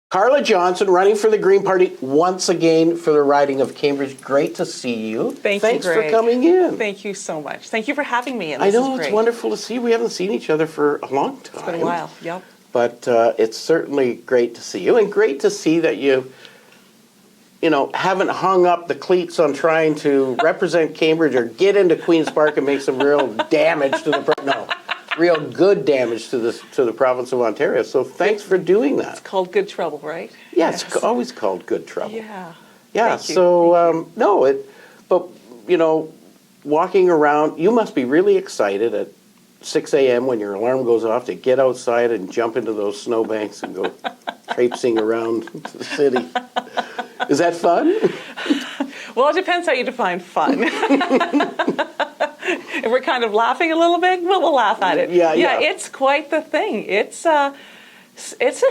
Carla Johnson running for the Green Party once again for the riding of Cambridge. Great to see you. Thanks for coming in. Thank you so much. Thank you for having me. I know, it's wonderful to see you. We haven't seen each other for a long time. It's been a while, yep. But it's certainly great to see you, and great to see that you haven't hung up the cleats on trying to represent Cambridge or get into Queen's Park and make some real damage to real good damage to the province of Ontario. So thanks for doing that. It's called good trouble, right? Yeah, yes. It's always called good trouble. Yeah. Yeah. But walking around, you must be really excited at 6 a.m. when your alarm goes off to get outside and jump into those snowbanks and go traipsing around the city. Is that fun? Well, it depends how you define fun. If we're kind of laughing a little bit, we'll laugh at it. Yeah. It's quite the thing. It's a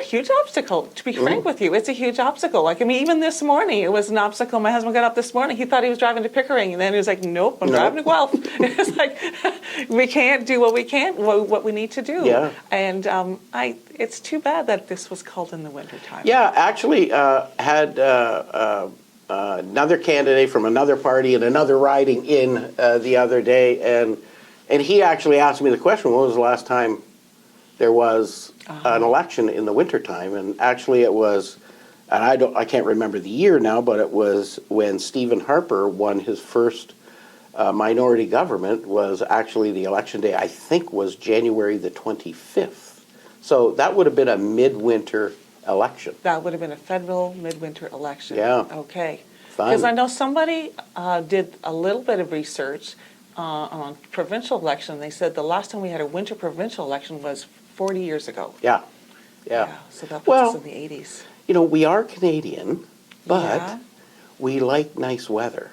huge obstacle, to be frank with you. It's a huge obstacle. Even this morning, it was an obstacle. My husband got up this morning. He thought he was driving to Pickering, and then he was like, nope, I'm driving to Guelph. It's like, we can't do what we need to do. Yeah. And it's too bad that this was called in the wintertime. Yeah, actually had another candidate from another party and another riding in the other day, and he actually asked me the question, when was the last time there was an election in the wintertime? And actually it was, and I can't remember the year now, but it was when Stephen Harper won his first minority government, was actually the election day, I think was January the 25th. So that would have been a midwinter election. That would have been a federal midwinter election. Yeah. Okay. Because I know somebody did a little bit of research on provincial election. They said the last time we had a winter provincial election was 40 years ago. Yeah. So that puts us in the 80s. We are Canadian, but we like nice weather.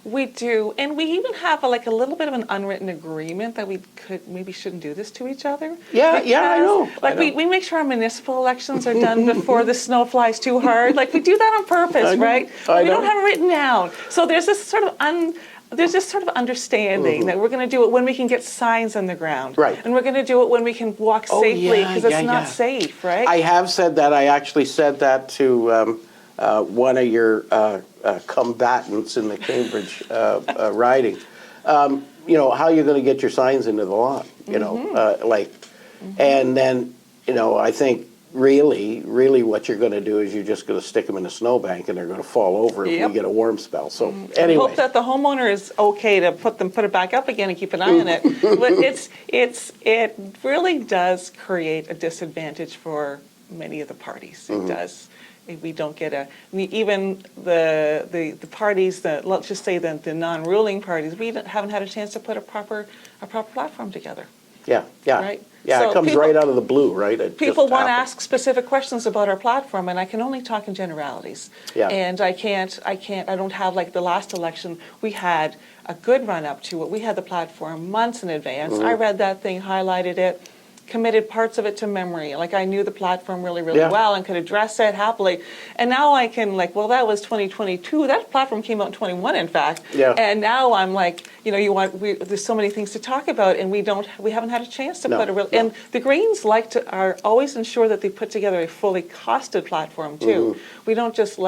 We do, and we even have a little bit of an unwritten agreement that we shouldn't do this to each other. Yeah, I know. We make sure our municipal elections are done before the snow flies too hard. We do that on purpose, right? We don't have it written down. So there's this sort of understanding that we're going to do it when we can get signs on the ground. Right. And we're going to do it when we can walk safely, because it's not safe, right? I have said that. I actually said that to one of your combatants in the Cambridge riding. How you're going to get your signs into the lawn, and then, I think really what you're going to do is you're just going to stick them in a snowbank and they're going to fall over if we get a warm spell. So anyway. I hope that the homeowner is okay to put it back up again and keep an eye on it. But it really does create a disadvantage for many of the parties. It does. We don't get even the parties that, let's just say the non-ruling parties, we haven't had a chance to put a proper platform together. Yeah. Right? Yeah, so it comes right out of the blue, right? People want to ask specific questions about our platform, and I can only talk in generalities. Yeah. And I don't have, the last election, we had a good run up to it. We had the platform months in advance. I read that thing, highlighted it, committed parts of it to memory. I knew the platform really well and could address it happily. And now I can that was 2022. That platform came out in 21, in fact. Yeah. And now I'm there's so many things to talk about, and we haven't had a chance to put a real. And the Greens are always ensure that they put together a fully costed platform too. We don't just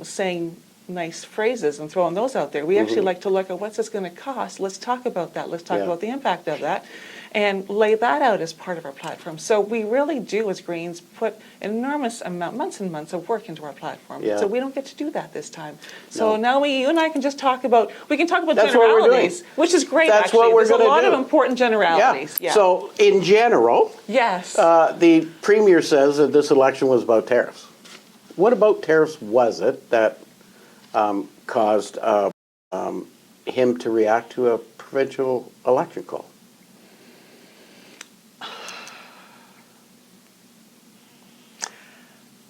saying nice phrases and throwing those out there. We actually like to look at what's this going to cost. Let's talk about that. Let's talk about the impact of that, and lay that out as part of our platform. So we really do, as Greens, put an enormous amount, months and months of work into our platform. Yeah. So we don't get to do that this time. So now you and I can just talk about That's generalities, which is great. That's actually. what we're There's a lot do. of important generalities. Yeah. So in general, yes, the Premier says that this election was about tariffs. What about tariffs was it that caused him to react to a provincial election call?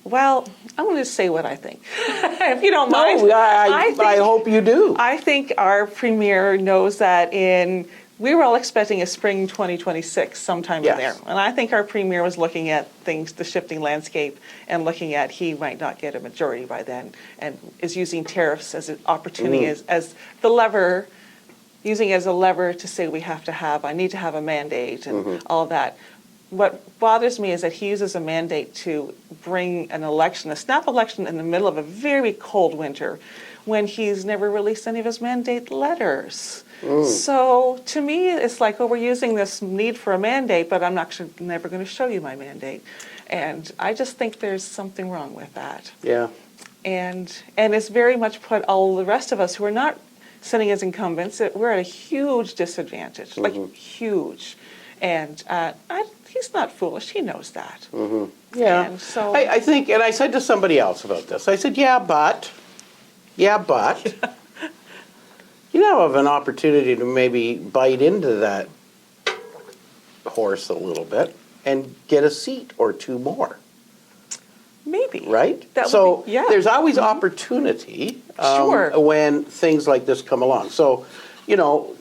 Well, I'm going to say what I think, if you don't mind. No, I hope you do. I think our Premier knows that we were all expecting a spring 2026 sometime in there. And I think our Premier was looking at the shifting landscape, and looking at he might not get a majority by then, and is using tariffs as an opportunity, as the lever, using it as a lever to say I need to have a mandate and all of that. what bothers me is that he uses a mandate to bring an election, a snap election in the middle of a very cold winter, when he's never released any of his mandate letters. So to me, it's like, oh, we're using this need for a mandate, but I'm actually never going to show you my mandate. And I just think there's something wrong with that. Yeah. And it's very much put all the rest of us who are not sitting as incumbents, we're at a huge disadvantage, like huge. And he's not foolish, he knows that. Yeah. And so I think, and I said to somebody else about this, I said, yeah, but, you now have an opportunity to maybe bite into that horse a little bit and get a seat or two more. maybe. Right? That So would be, yeah. there's always opportunity Sure. when things like this come along. So, you know,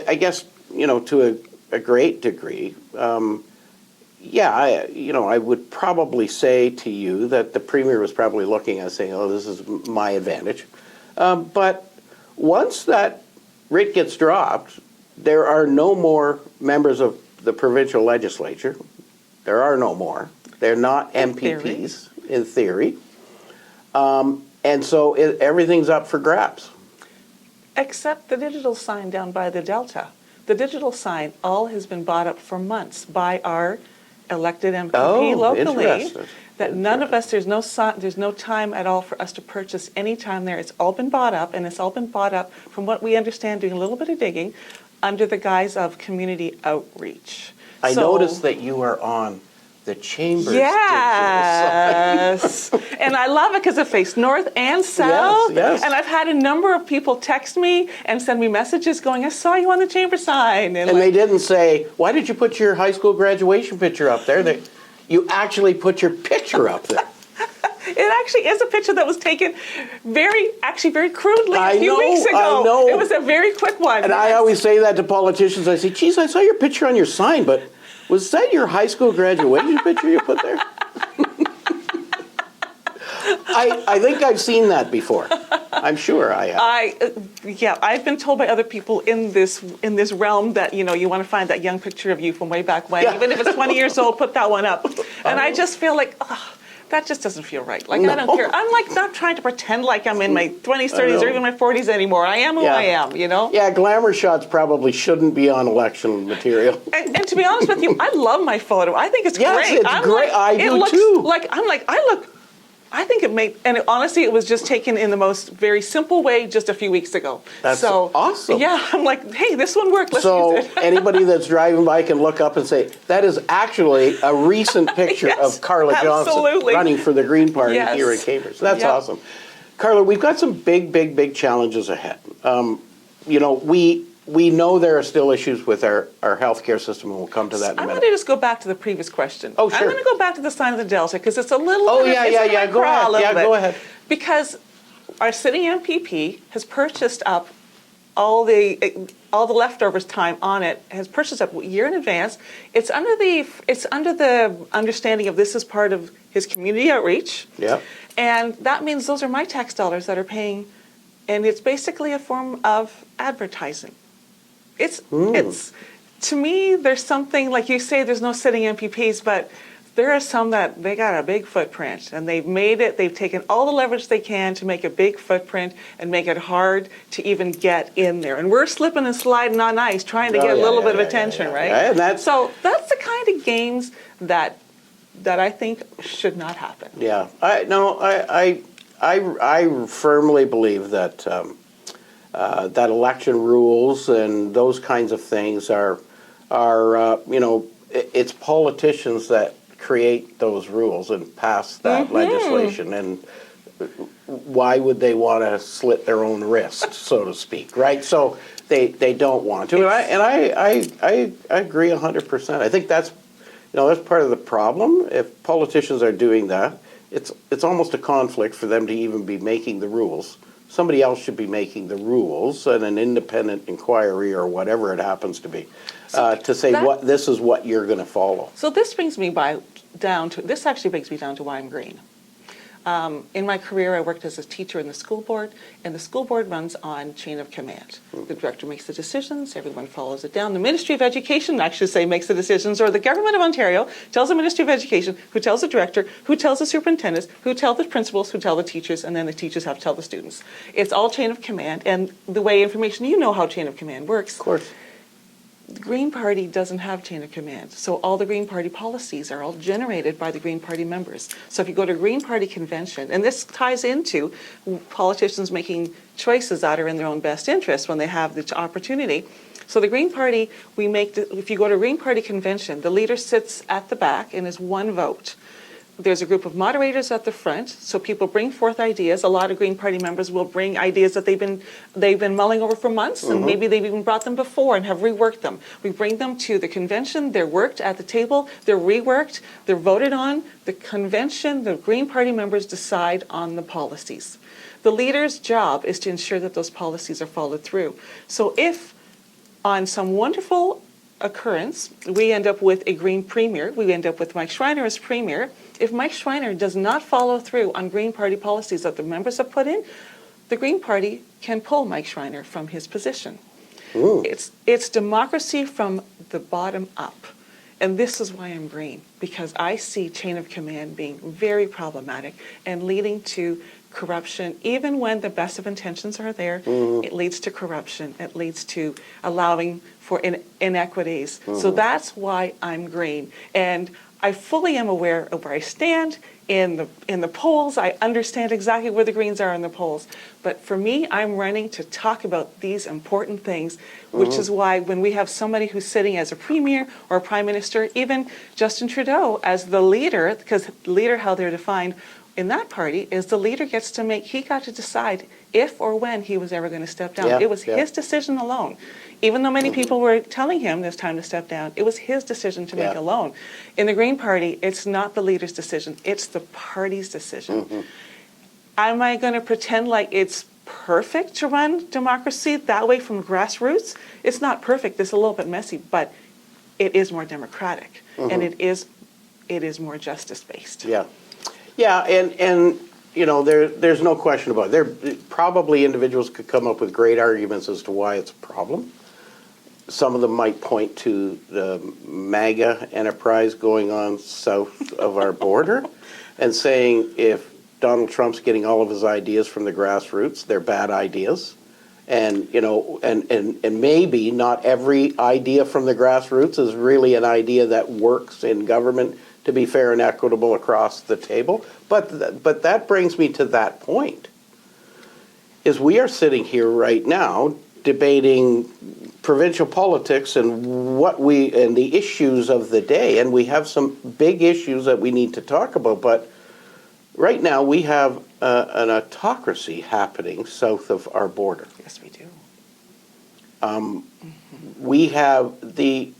I guess, you know, to a great degree, yeah, I would probably say to you that the Premier was probably looking at saying, oh, this is my advantage. But once that writ gets dropped, there are no more members of the provincial legislature. There are no more. They're not MPPs, in theory. And so everything's up for grabs. Except the digital sign down by the Delta. The digital sign all has been bought up for months by our elected MP locally. Interesting. That none of us, there's no time at all for us to purchase any time there. It's all been bought up, and it's all been bought up, from what we understand, doing a little bit of digging, under the guise of community outreach. I noticed that you are on the Chamber's digital Yes. And I love it because it faced north and south. Yes. And I've had a number of people text me and send me messages going, I saw you on the Chamber sign. And they didn't say, why did you put your high school graduation picture up there? You actually put your picture up there. It actually is a picture that was taken very crudely a few weeks ago. I know. It was a very quick one. And I always say that to politicians. I say, geez, I saw your picture on your sign, but was that your high school graduation picture you put there? I think I've seen that before. I'm sure I have. I've been told by other people in this realm that, you know, you want to find that young picture of you from way back when, even if it's 20 years old, put that one up. And I just feel like, that just doesn't feel right. Like, no. I don't care. I'm like not trying to pretend like I'm in my 20s, 30s, or even my 40s anymore. I am who I am, you know? Yeah, glamour shots probably shouldn't be on election material. And to be honest with you, I love my photo. I think it's great. Yes, it's great. Like, I do too. I think it made, and honestly, it was just taken in the most very simple way just a few weeks ago. That's awesome. Yeah, I'm like, hey, this one worked. Let's use it. Anybody that's driving by can look up and say, that is actually a recent picture of Carla Johnson running for the Green Party here in Cambridge. That's awesome. Carla, we've got some big challenges ahead. You know, we know there are still issues with our healthcare system, and we'll come to that in a minute. I'm going to just go back to the previous question. Oh, sure. I'm going to go back to the sign of the Delta, because it's a little Go ahead. Because our city MPP has purchased up all the leftovers time on it, has purchased up a year in advance. It's under the understanding of this is part of his community outreach. Yeah. And that means those are my tax dollars that are paying, and it's basically a form of advertising. It's to me, there's something, like you say, there's no sitting MPPs, but there are some that they got a big footprint, and they've taken all the leverage they can to make a big footprint and make it hard to even get in there. And we're slipping and sliding on ice trying to get a little bit of attention, right? And so that's the kind of games that I think should not happen. Yeah, I firmly believe that that election rules and those kinds of things are you know, it's politicians that create those rules and pass that legislation, and why would they want to slit their own wrist, so to speak, right? So they don't want to, and I agree 100%. I think that's, you know, that's part of the problem. If politicians are doing that, it's almost a conflict for them to even be making the rules. Somebody else should be making the rules, and an independent inquiry or whatever it happens to be, to say this is what you're going to follow. So this actually brings me down to why I'm green. In my career, I worked as a teacher in the school board, and the school board runs on chain of command. The director makes the decisions, everyone follows it down. The Ministry of Education, I should say, makes the decisions, or the Government of Ontario tells the Ministry of Education, who tells the director, who tells the superintendents, who tell the principals, who tell the teachers, and then the teachers have to tell the students. It's all chain of command, and the way information, you know how chain of command works. Of course. The Green Party doesn't have chain of command, so all the Green Party policies are all generated by the Green Party members. So if you go to a Green Party convention, and this ties into politicians making choices that are in their own best interest when they have the opportunity. So the Green Party, if you go to a Green Party convention, the leader sits at the back and is one vote. There's a group of moderators at the front, so people bring forth ideas. A lot of Green Party members will bring ideas that they've been mulling over for months, and maybe they've even brought them before and have reworked them. We bring them to the convention, they're worked at the table, they're reworked, they're voted on. The convention, the Green Party members decide on the policies. The leader's job is to ensure that those policies are followed through. So if on some wonderful occurrence, we end up with a Green Premier, we end up with Mike Schreiner as Premier. If Mike Schreiner does not follow through on Green Party policies that the members have put in, the Green Party can pull Mike Schreiner from his position. Ooh. It's democracy from the bottom up. And this is why I'm green, because I see chain of command being very problematic and leading to corruption. Even when the best of intentions are there, it leads to corruption. It leads to allowing for inequities. So that's why I'm green. And I fully am aware of where I stand in the polls. I understand exactly where the Greens are in the polls. But for me, I'm running to talk about these important things, which is why when we have somebody who's sitting as a premier or a prime minister, even Justin Trudeau as the leader, because leader, how they're defined in that party, is the leader gets to he got to decide if or when he was ever going to step down. It was his decision alone. Even though many people were telling him there's time to step down, it was his decision to make alone. In the Green Party, it's not the leader's decision, it's the party's decision. Am I going to pretend like it's perfect to run democracy that way from grassroots? It's not perfect, it's a little bit messy, but it is more democratic, and it is more justice-based. Yeah, and you know, there's no question about it. There probably individuals could come up with great arguments as to why it's a problem. Some of them might point to the MAGA enterprise going on south of our border and saying if Donald Trump's getting all of his ideas from the grassroots, they're bad ideas. And, you know, and maybe not every idea from the grassroots is really an idea that works in government to be fair and equitable across the table. But that brings me to that point, is we are sitting here right now debating provincial politics and the issues of the day, and we have some big issues that we need to talk about. But right now we have an autocracy happening south of our border. Yes, we do. We have the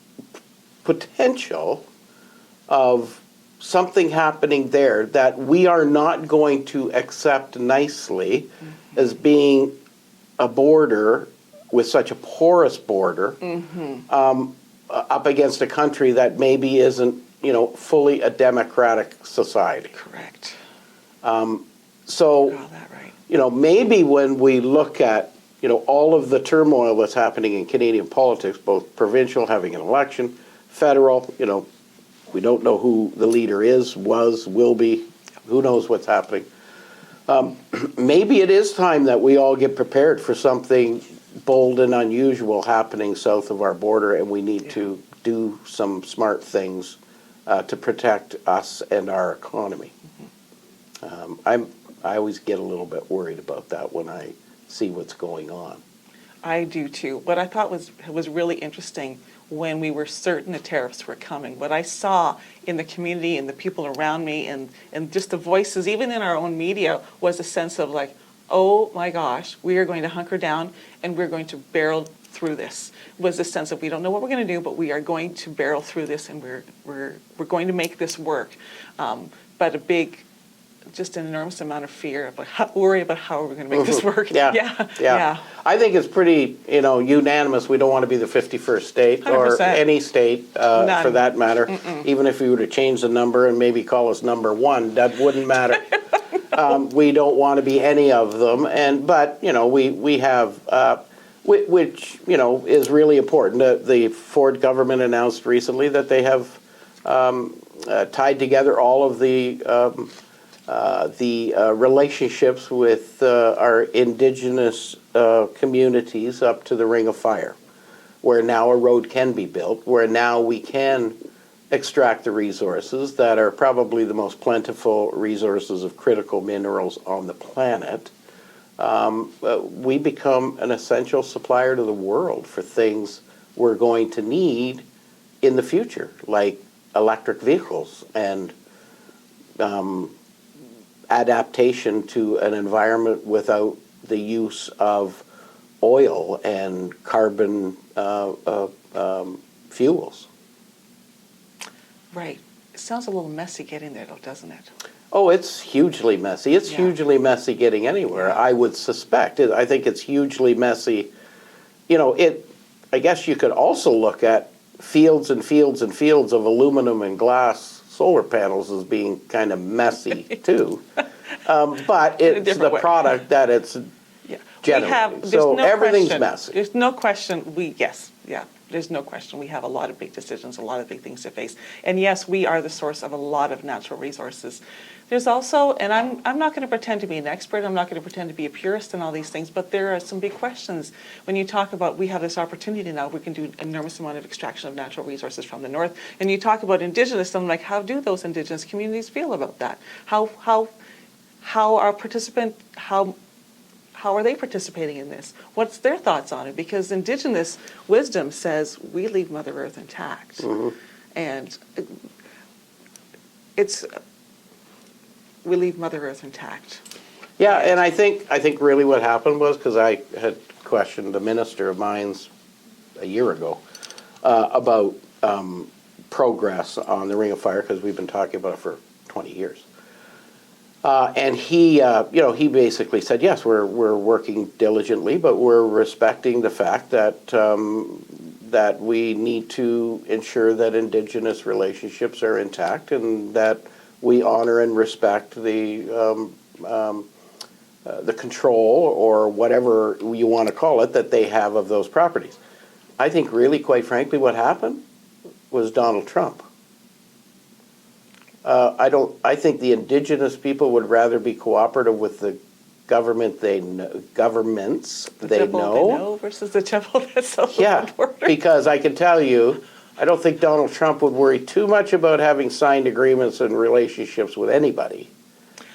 potential of something happening there that we are not going to accept nicely as being a border with such a porous border up against a country that maybe isn't, you know, fully a democratic society. Correct. So, That right. you know, maybe when we look at, you know, all of the turmoil that's happening in Canadian politics, both provincial, having an election, federal, you know, we don't know who the leader is, will be, who knows what's happening. Maybe it is time that we all get prepared for something bold and unusual happening south of our border, and we need to do some smart things to protect us and our economy. I always get a little bit worried about that when I see what's going on. I do too. What I thought was really interesting when we were certain the tariffs were coming, what I saw in the community and the people around me and just the voices, even in our own media, was a sense of like, oh my gosh, we are going to hunker down and we're going to barrel through this. Was the sense of we don't know what we're going to do, but we are going to barrel through this and we're going to make this work. But just an enormous amount of fear, worry about how we're going to make this work. Yeah. I think it's pretty, you know, unanimous. We don't want to be the 51st state 100%. or any state for that matter. Even if we were to change the number and maybe call us number one, that wouldn't matter. We don't want to be any of them, but we have, which is really important. The Ford government announced recently that they have tied together all of the relationships with our indigenous communities up to the Ring of Fire, where now a road can be built, where now we can extract the resources that are probably the most plentiful resources of critical minerals on the planet. We become an essential supplier to the world for things we're going to need in the future, like electric vehicles and adaptation to an environment without the use of oil and carbon fuels. Right. It sounds a little messy getting there, though, doesn't it? Oh, it's hugely messy. It's hugely messy getting anywhere, I would suspect. I think it's hugely messy. I guess you could also look at fields and fields and fields of aluminum and glass solar panels as being kind of messy, too. But it's the product that it's generating. So everything's messy. There's no question. There's no question. We have a lot of big decisions, a lot of big things to face. And yes, we are the source of a lot of natural resources. There's also, and I'm not going to pretend to be an expert, I'm not going to pretend to be a purist in all these things, but there are some big questions. When you talk about, we have this opportunity now, we can do an enormous amount of extraction of natural resources from the north. And you talk about indigenous, I'm like, how do those indigenous communities feel about that? How are they participating in this? What's their thoughts on it? Because indigenous wisdom says we leave Mother Earth intact. Mm-hmm. And we leave Mother Earth intact. Yeah, and I think really what happened was, because I had questioned a minister of mine's a year ago about progress on the Ring of Fire, because we've been talking about it for 20 years. And he basically said, yes, we're working diligently, but we're respecting the fact that that we need to ensure that Indigenous relationships are intact and that we honor and respect the control, or whatever you want to call it, that they have of those properties. I think really, quite frankly, what happened was Donald Trump. I think the indigenous people would rather be cooperative with the governments they know versus the devil that's so because I can tell you, I don't think Donald Trump would worry too much about having signed agreements and relationships with anybody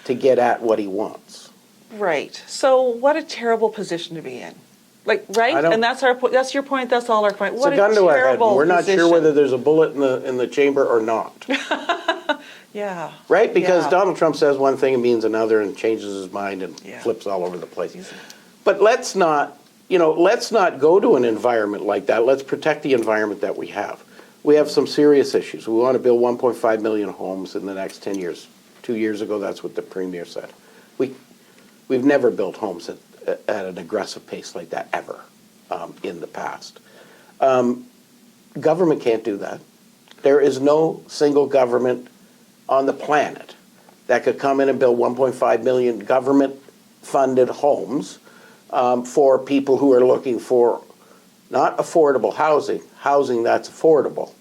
to get at what he wants. Right. So what a terrible position to be in. Like, right? And that's your point, that's all our point. What it's a gun to our head. We're not position. sure whether there's a bullet in the chamber or not. Yeah. Right? Because Donald Trump says one thing and means another and changes his mind and flips all over the place. But let's not go to an environment like that. Let's protect the environment that we have. We have some serious issues. We want to build 1.5 million homes in the next 10 years. 2 years ago, that's what the Premier said. We've never built homes at an aggressive pace like that ever in the past. Government can't do that. There is no single government on the planet that could come in and build 1.5 million government-funded homes for people who are looking for not affordable housing that's affordable.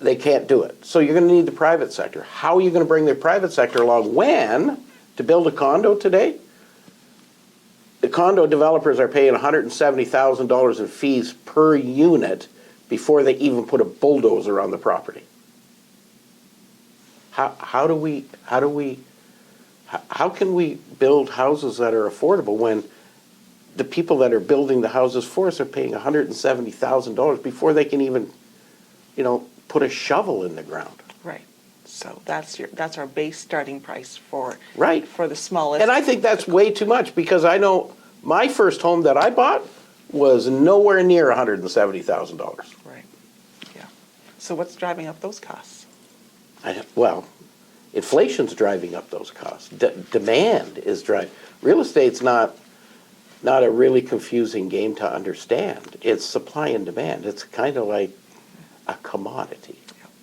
They can't do it. So you're going to need the private sector. How are you going to bring the private sector along when, to build a condo today, the condo developers are paying $170,000 in fees per unit before they even put a bulldozer on the property. How can we build houses that are affordable when the people that are building the houses for us are paying $170,000 before they can even, put a shovel in the ground? Right. So that's our base starting price for the smallest. And I think that's way too much, because I know my first home that I bought was nowhere near $170,000. Right. Yeah. So what's driving up those costs? Inflation's driving up those costs. Demand is driving. Real estate's not a really confusing game to understand. It's supply and demand. It's kind of like a commodity,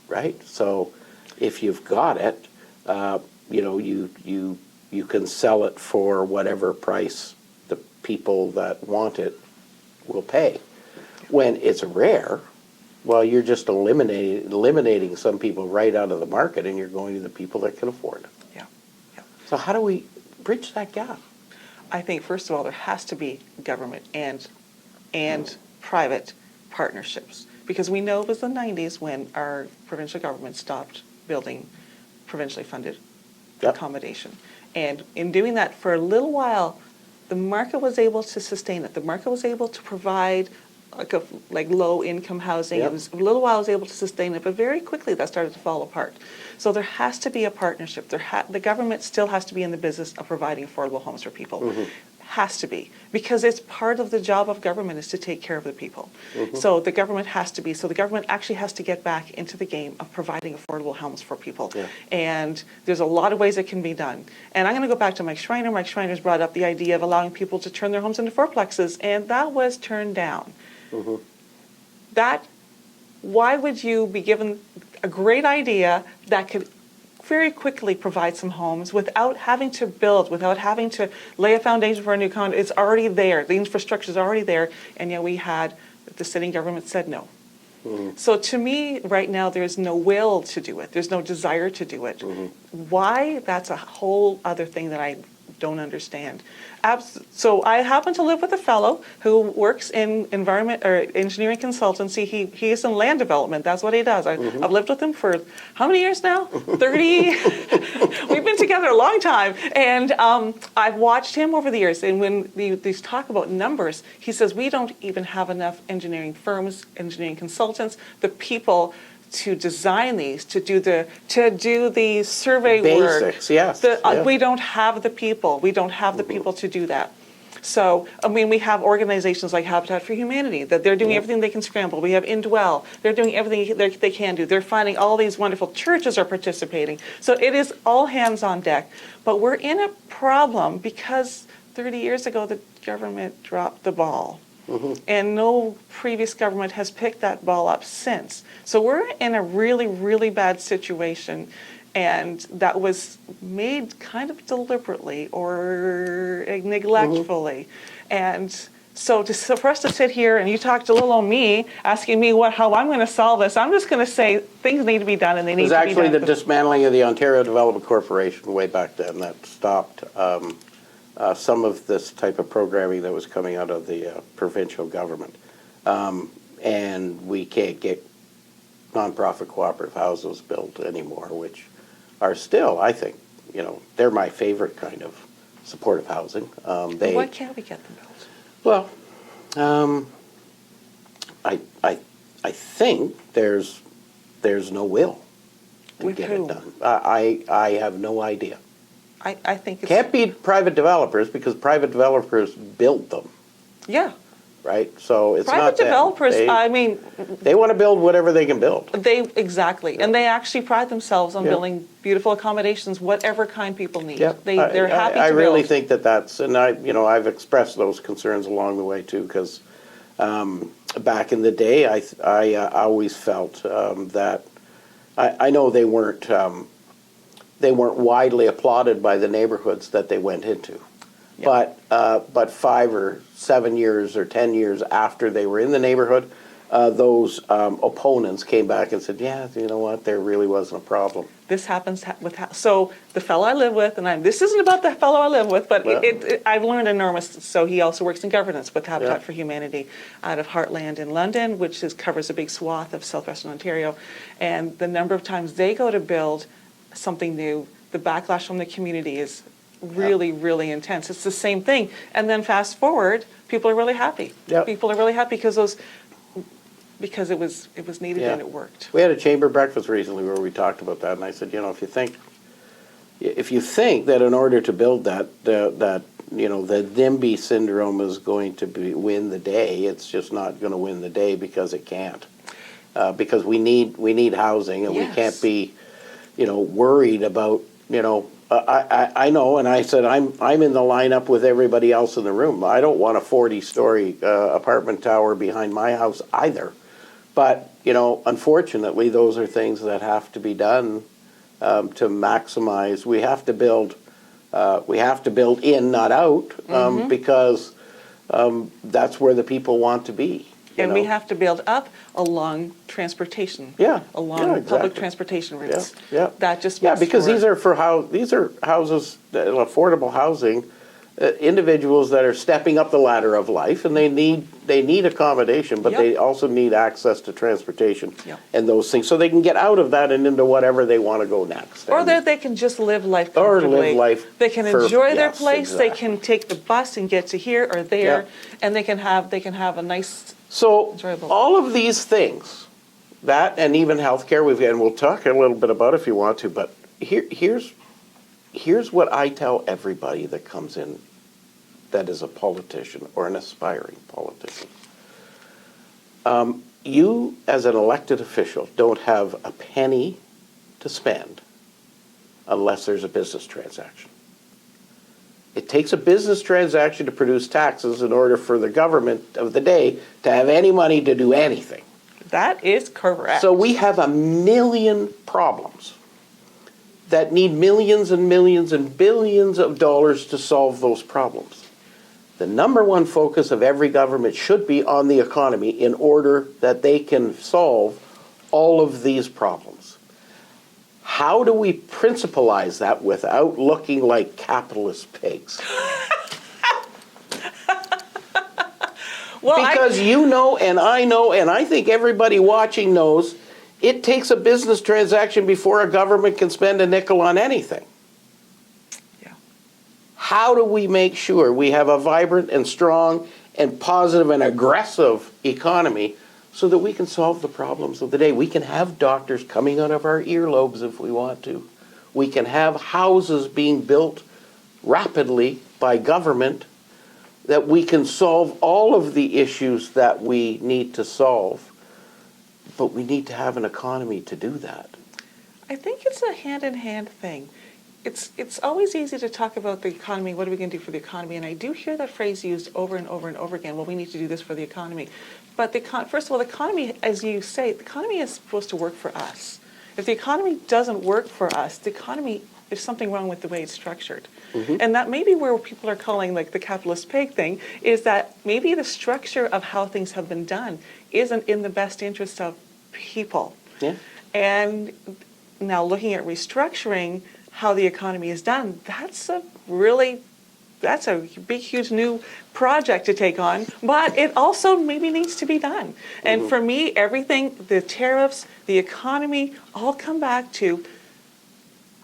right? So if you've got it, you you can sell it for whatever price the people that want it will pay. When it's rare, well, you're just eliminating some people right out of the market, and you're going to the people that can afford it. Yeah. Yeah. So how do we bridge that gap? I think, first of all, there has to be government and private partnerships, because we know it was the 90s when our provincial government stopped building provincially funded accommodation. And in doing that, for a little while, the market was able to sustain it. The market was able to provide like low-income housing. Yep. It was, a little while, it was able to sustain it, but very quickly that started to fall apart. So there has to be a partnership. The government still has to be in the business of providing affordable homes for people. Has to be, because it's part of the job of government is to take care of the people. So the government has to be, so the government actually has to get back into the game of providing affordable homes for people. Yeah. And there's a lot of ways it can be done. And I'm going to go back to Mike Schreiner. Mike Schreiner's brought up the idea of allowing people to turn their homes into fourplexes, and that was turned down. Why would you be given a great idea that could very quickly provide some homes without having to build, without having to lay a foundation for a new condo? It's already there. The infrastructure is already there. And yet the sitting government said no. So to me, right now, there's no will to do it. There's no desire to do it. Why? That's a whole other thing that I don't understand. So I happen to live with a fellow who works in environment or engineering consultancy. He is in land development. That's what he does. I've lived with him for how many years now? 30. We've been together a long time. And I've watched him over the years. And when these talk about numbers, he says, we don't even have enough engineering firms, engineering consultants, the people to design these, to do the survey Basics, work. yes. We don't have the people. We don't have the people to do that. So, I mean, we have organizations like Habitat for Humanity, that they're doing everything they can scramble. We have Indwell. They're doing everything they can do. They're finding all these wonderful churches are participating. So it is all hands on deck. But we're in a problem because 30 years ago, the government dropped the ball. And no previous government has picked that ball up since. So we're in a really, really bad situation, and that was made kind of deliberately or neglectfully. And so for us to sit here and you talk to little old me, asking me how I'm going to solve this, I'm just going to say things need to be done, and they need to be done. It was actually the dismantling of the Ontario Development Corporation way back then that stopped some of this type of programming that was coming out of the provincial government. And we can't get nonprofit cooperative houses built anymore, which are still, I think, they're my favorite kind of supportive housing. Why can't we get them built? Well, I think there's no will to With get who? it done. I have no idea. I think it's... Can't be private developers because private developers build them, Yeah. right? So it's Private not them. developers, I mean... They want to build whatever they can build. Exactly. And they actually pride themselves on building beautiful accommodations, whatever kind people need. Yep. They're happy to build. I really think that's, and I've expressed those concerns along the way too, because back in the day, I always felt that, I know they weren't widely applauded by the neighborhoods that they went into. Yep. But 5 or 7 years or 10 years after they were in the neighborhood, those opponents came back and said, yeah, you know what, there really wasn't a problem. This happens so the fellow I live with, and this isn't about the fellow I live with, but I've learned enormous. So he also works in governance with Habitat for Humanity out of Heartland in London, which covers a big swath of southwestern Ontario. And the number of times they go to build something new, the backlash from the community is really, really intense. It's the same thing. And then fast forward, people are really happy. Yep. People are really happy because it was needed and it worked. We had a chamber breakfast recently where we talked about that, and I said, if you think that in order to build that the NIMBY syndrome is going to win the day, it's just not going to win the day because it can't. Because we need housing, and we can't be worried about, I know, and I said, I'm in the lineup with everybody else in the room. I don't want a 40-story apartment tower behind my house either. But, unfortunately, those are things that have to be done to maximize. We have to build We have to build in, not out, because that's where the people want to be. And we have to build up along transportation. Yeah, Along yeah, public exactly. transportation routes. Yeah. That just Yeah, makes because for- these are houses, affordable housing, individuals that are stepping up the ladder of life, and they need accommodation, but Yep. they also need access to transportation Yep. and those things, so they can get out of that and into whatever they want to go next. Or And- that they can just live life Or comfortably. live life They can for- enjoy their yes, place. They exactly. can take the bus and get to here or there, and they can have a nice. So Enjoyable. all of these things, that and even healthcare, and we'll talk a little bit about it if you want to, but here's what I tell everybody that comes in that is a politician or an aspiring politician. You, as an elected official, don't have a penny to spend unless there's a business transaction. It takes a business transaction to produce taxes in order for the government of the day to have any money to do anything. That is correct. So we have a million problems that need millions and millions and billions of dollars to solve those problems. The number one focus of every government should be on the economy in order that they can solve all of these problems. How do we principalize that without looking like capitalist pigs? Well, Because you know, and I think everybody watching knows, it takes a business transaction before a government can spend a nickel on anything. Yeah. How do we make sure we have a vibrant and strong and positive and aggressive economy so that we can solve the problems of the day? We can have doctors coming out of our earlobes if we want to. We can have houses being built rapidly by government, that we can solve all of the issues that we need to solve, but we need to have an economy to do that. I think it's a hand-in-hand thing. It's always easy to talk about the economy, what are we going to do for the economy? And I do hear that phrase used over and over and over again, well, we need to do this for the economy. But first of all, the economy, as you say, the economy is supposed to work for us. If the economy doesn't work for us, there's something wrong with the way it's structured. And that may be where people are calling like the capitalist pig thing, is that maybe the structure of how things have been done isn't in the best interest of people. Yeah. And now looking at restructuring how the economy is done, that's a big, huge new project to take on, but it also maybe needs to be done. And for me, everything, the tariffs, the economy, all come back to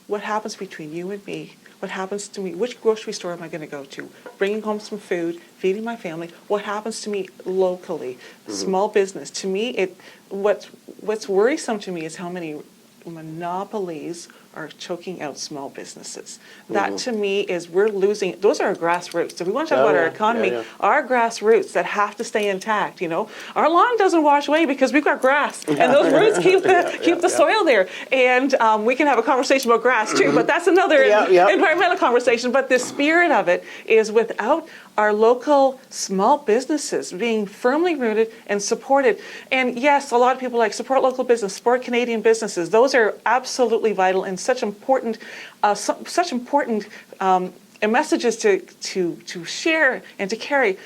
what happens between you and me. What happens to me? Which grocery store am I going to go to? Bringing home some food, feeding my family. What happens to me locally? Small business. To me, what's worrisome to me is how many monopolies are choking out small businesses. That to me is we're losing, those are our grassroots. If we want to talk about our economy, our grassroots that have to stay intact, Our lawn doesn't wash away because we've got grass and those roots keep the soil there. And we can have a conversation about grass too, but that's another environmental conversation. But the spirit of it is without our local small businesses being firmly rooted and supported. And yes, a lot of people support local business, support Canadian businesses. Those are absolutely vital and such important messages to share and to carry.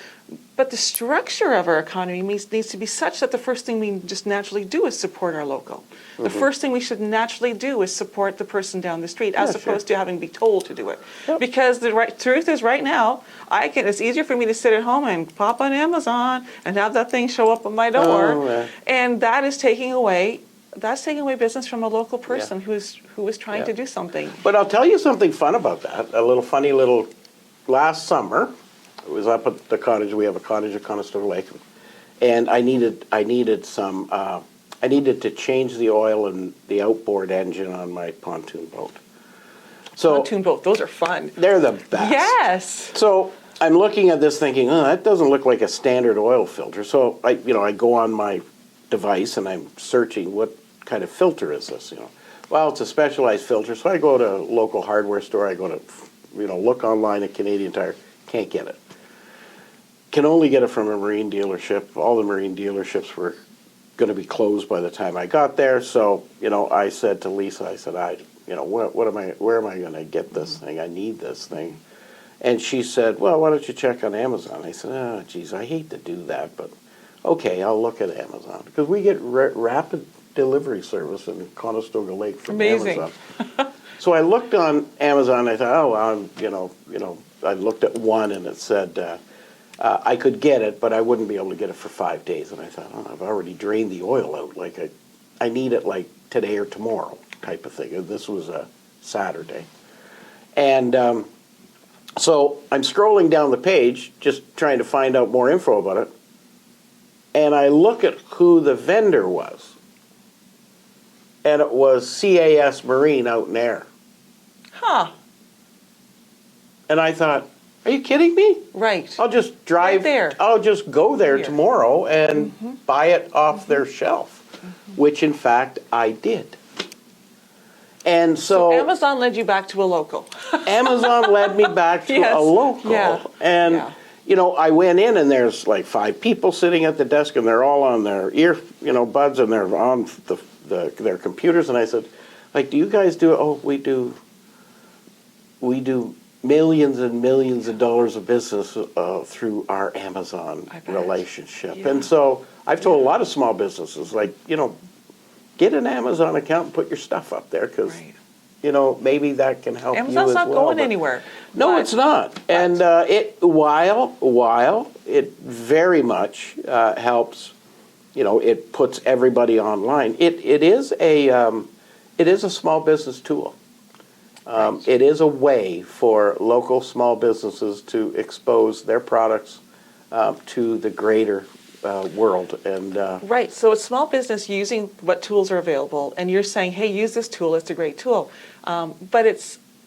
But the structure of our economy needs to be such that the first thing we just naturally do is support our local. The first thing we should naturally do is support the person down the street, as opposed to having to be told to do it. Yep. Because the truth is, right now, it's easier for me to sit at home and pop on Amazon and have that thing show up on my door, and that is taking away business from a local person who is trying to do something. But I'll tell you something fun about that. Last summer, it was up at the cottage. We have a cottage at Conestoga Lake, and I needed to change the oil in the outboard engine on my pontoon boat. Pontoon boat, those are fun. They're the best. Yes. So I'm looking at this thinking, that doesn't look like a standard oil filter. So I go on my device and I'm searching what kind of filter is this. Well, it's a specialized filter. So I go to a local hardware store. I go to look online at Canadian Tire. Can't get it. Can only get it from a marine dealership. All the marine dealerships were going to be closed by the time I got there. So, I said to Lisa, where am I going to get this thing? I need this thing. And she said, well, why don't you check on Amazon? I said, oh, geez, I hate to do that, but okay, I'll look at Amazon. Because we get rapid delivery service in Conestoga Lake from Amazing. Amazon. So I looked on Amazon, and I thought, oh, well, I looked at one, and it said I could get it, but I wouldn't be able to get it for 5 days. And I thought, oh, I've already drained the oil out. Like, I need it like today or tomorrow type of thing. And this was a Saturday. And so I'm scrolling down the page, just trying to find out more info about it. And I look at who the vendor was. And it was CAS Marine out in Ayr. Huh. And I thought, are you kidding me? Right. I'll just drive Right there. I'll just go there Here. tomorrow and buy it off their shelf, which in fact I did. And so Amazon led you back to a local. Amazon led me back to Yes. a local. Yeah. And, Yeah. I went in and there's like 5 people sitting at the desk and they're all on their buds and they're on their computers. And I said, like, do you guys do, oh, we do millions and millions of dollars of business through our Amazon I bet. relationship. Yeah. And so I've told a lot of small businesses, like, get an Amazon account and put your stuff up there because, Right. maybe that can help you Amazon's as not well. going But- anywhere. No, But- it's not. And while it very much helps, it puts everybody online. It is a small business tool. Right. It is a way for local small businesses to expose their products to the greater world. And Right, so it's small business using what tools are available, and you're saying, hey, use this tool, it's a great tool. But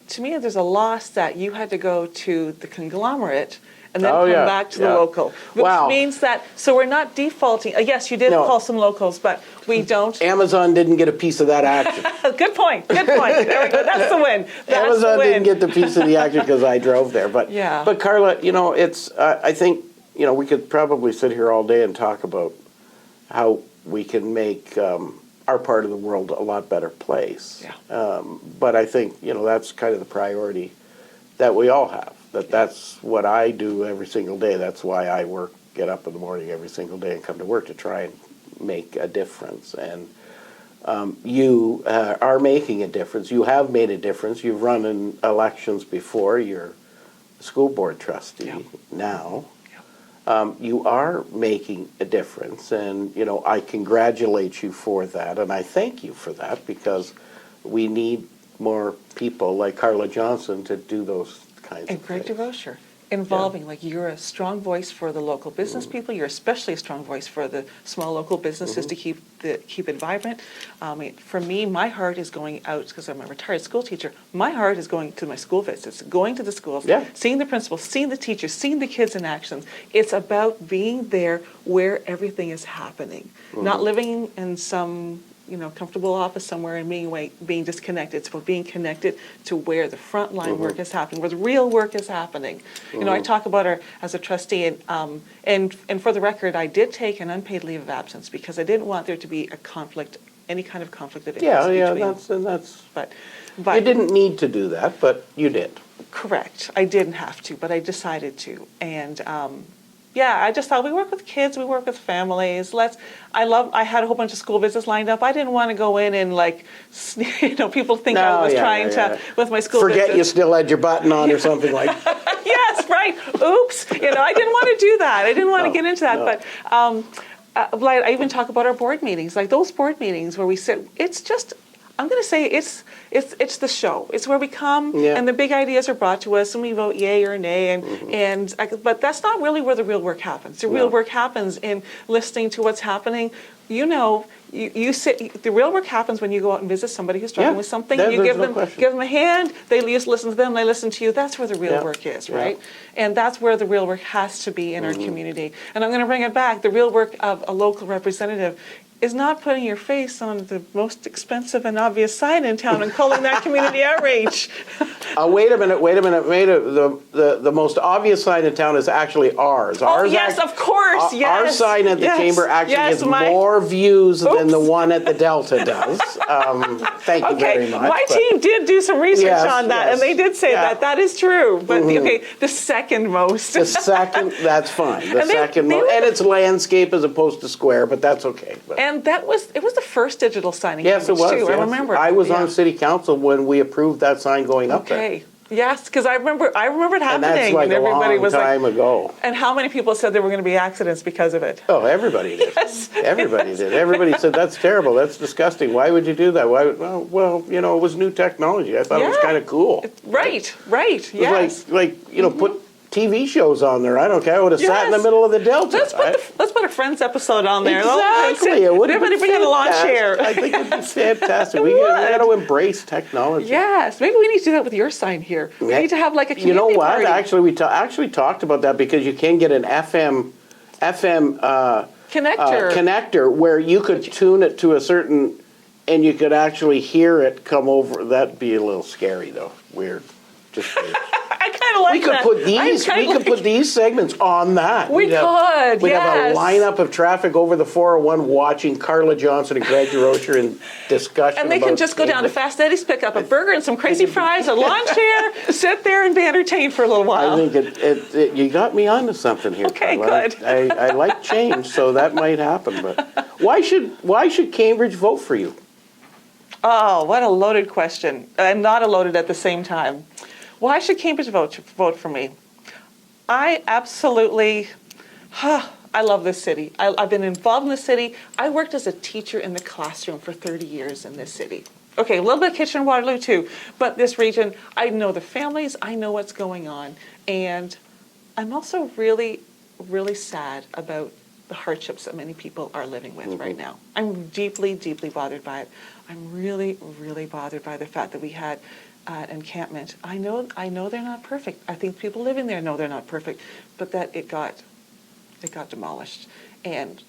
to me, there's a loss that you had to go to the conglomerate and then come back to the local. Which Wow. means that, so we're not defaulting, yes, you did No. call some locals, but we don't. Amazon didn't get a piece of that action. Good point, there we go, that's the win. That's Amazon the win. didn't get the piece of the action because I drove there. But Yeah. But Carla, it's I think we could probably sit here all day and talk about how we can make our part of the world a lot better place. Yeah. But I think that's kind of the priority that we all have. That's what I do every single day. That's why I get up in the morning every single day and come to work to try and make a difference. And you are making a difference. You have made a difference. You've run in elections before. You're a school board trustee now. You are making a difference, and I congratulate you for that, and I thank you for that because we need more people like Carla Johnson to do those kinds And of Greg things. DeRocher, involving, like, you're a strong voice for the local business people, you're especially a strong voice for the small local businesses to keep it vibrant. For me, my heart is going out, because I'm a retired school teacher, my heart is going to my school visits, going to the schools, seeing the principals, seeing the teachers, seeing the kids in action. It's about being there where everything is happening, not living in some comfortable office somewhere and being disconnected. It's about being connected to where the frontline work is happening, where the real work is happening. I talk about her as a trustee, and for the record, I did take an unpaid leave of absence because I didn't want there to be a conflict, any kind of conflict of interest. That's. But You didn't need to do that, but you did. Correct. I didn't have to, but I decided to, and. I just thought we work with kids, we work with families. I had a whole bunch of school visits lined up. I didn't want to go in and people think I was trying to with my school visits. Forget you still had your button on or something like that. Yes, right. Oops. I didn't want to do that. I didn't want to get into that. But I even talk about our board meetings, like those board meetings where we sit. It's just. I'm going to say it's the show. It's where we come and the big ideas are brought to us and we vote yay or nay. But that's not really where the real work happens. The real work happens in listening to what's happening. You sit. The real work happens when you go out and visit somebody who's struggling with something. You give them a hand. They just listen to them. They listen to you. That's where the real work is, right? And that's where the real work has to be in our community. And I'm going to bring it back. The real work of a local representative is not putting your face on the most expensive and obvious sign in town and calling that community outreach. Wait a minute. The most obvious sign in town is actually ours. Oh, yes, of course, yes. Our sign at the chamber actually has more views than the one at the Delta does. Thank you very much. My team did do some research on that, and they did say that. That is true. But, the second most. The second, that's fine. The second most. And it's landscape as opposed to square, but that's okay. But. And it was the first digital sign in Yes, it was. too. Yes. I remember. I was on city council when we approved that sign going up there. Okay. Yes, because I remember it happening, and that's like everybody a long was time ago. And how many people said there were going to be accidents because of it? Oh, everybody did. Yes. Everybody did. Everybody said that's terrible. That's disgusting. Why would you do that? Why? Well, it was new technology. I thought it was kind of cool. Right. Yes. It was like put TV shows on there. I don't care. I would have sat in the middle of the Delta. Let's put a Friends episode on there. Exactly. It would Everybody bring in a lawn chair. I think it would be fantastic. We got to embrace technology. Yes. Maybe we need to do that with your sign here. We need to have like a community You know what? party. Actually, we actually talked about that because you can get an FM connector where you could tune it to a certain, and you could actually hear it come over. That'd be a little scary though. Weird. Just weird. I kind of like that. We could put these segments on that. We'd have a lineup of traffic over the 401 watching Carla Johnson and Greg DeRocher in discussion. And they can just go down to Fast Eddie's, pick up a burger and some crazy fries, a lawn chair, sit there and be entertained for a little while. I think you got me onto something here. Okay, Carla. good. I like change, so that might happen. But why should Cambridge vote for you? Oh, what a loaded question. And not a loaded at the same time. Why should Cambridge vote for me? I absolutely, I love this city. I've been involved in the city. I worked as a teacher in the classroom for 30 years in this city. Okay, a little bit of Kitchener-Waterloo too, but this region, I know the families, I know what's going on. And I'm also really, really sad about the hardships that many people are living with right now. I'm deeply, deeply bothered by it. I'm really, really bothered by the fact that we had encampment. I know they're not perfect. I think people living there know they're not perfect, but that it got demolished. And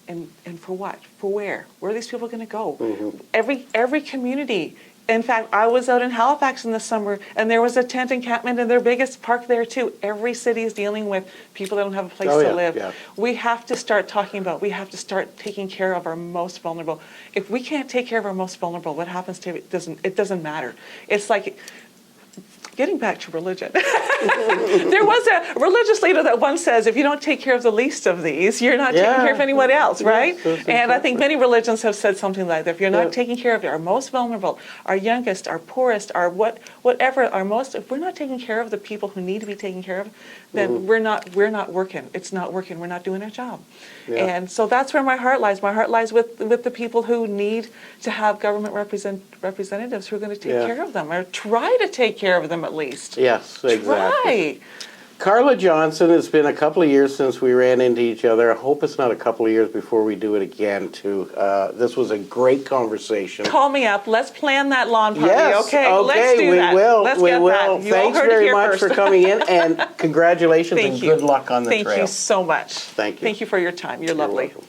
for what? For where? Where are these people going to go? Every community. In fact, I was out in Halifax in the summer, and there was a tent encampment in their biggest park there too. Every city is dealing with people that don't have a place to live. Yeah. We have to start we have to start taking care of our most vulnerable. If we can't take care of our most vulnerable, what happens to it? It doesn't matter. It's like, getting back to religion, there was a religious leader that once says, if you don't take care of the least of these, you're not taking care of anyone else, right? And I think many religions have said something like that. If you're not taking care of our most vulnerable, our youngest, our poorest, our whatever, if we're not taking care of the people who need to be taken care of, then we're not working. It's not working. We're not doing our job. And so that's where my heart lies. My heart lies with the people who need to have government representatives who are going to take care of them, or try to take care of them at least. Yes, exactly. Try. Carla Johnson, it's been a couple of years since we ran into each other. I hope it's not a couple of years before we do it again, too. This was a great conversation. Call me up. Let's plan that lawn party, okay? Let's do that. We will. Let's we get will. that. You Thanks very much for coming in, and congratulations and good luck on the trail. Thank you so much. Thank you. Thank you for your time. You're lovely. Welcome.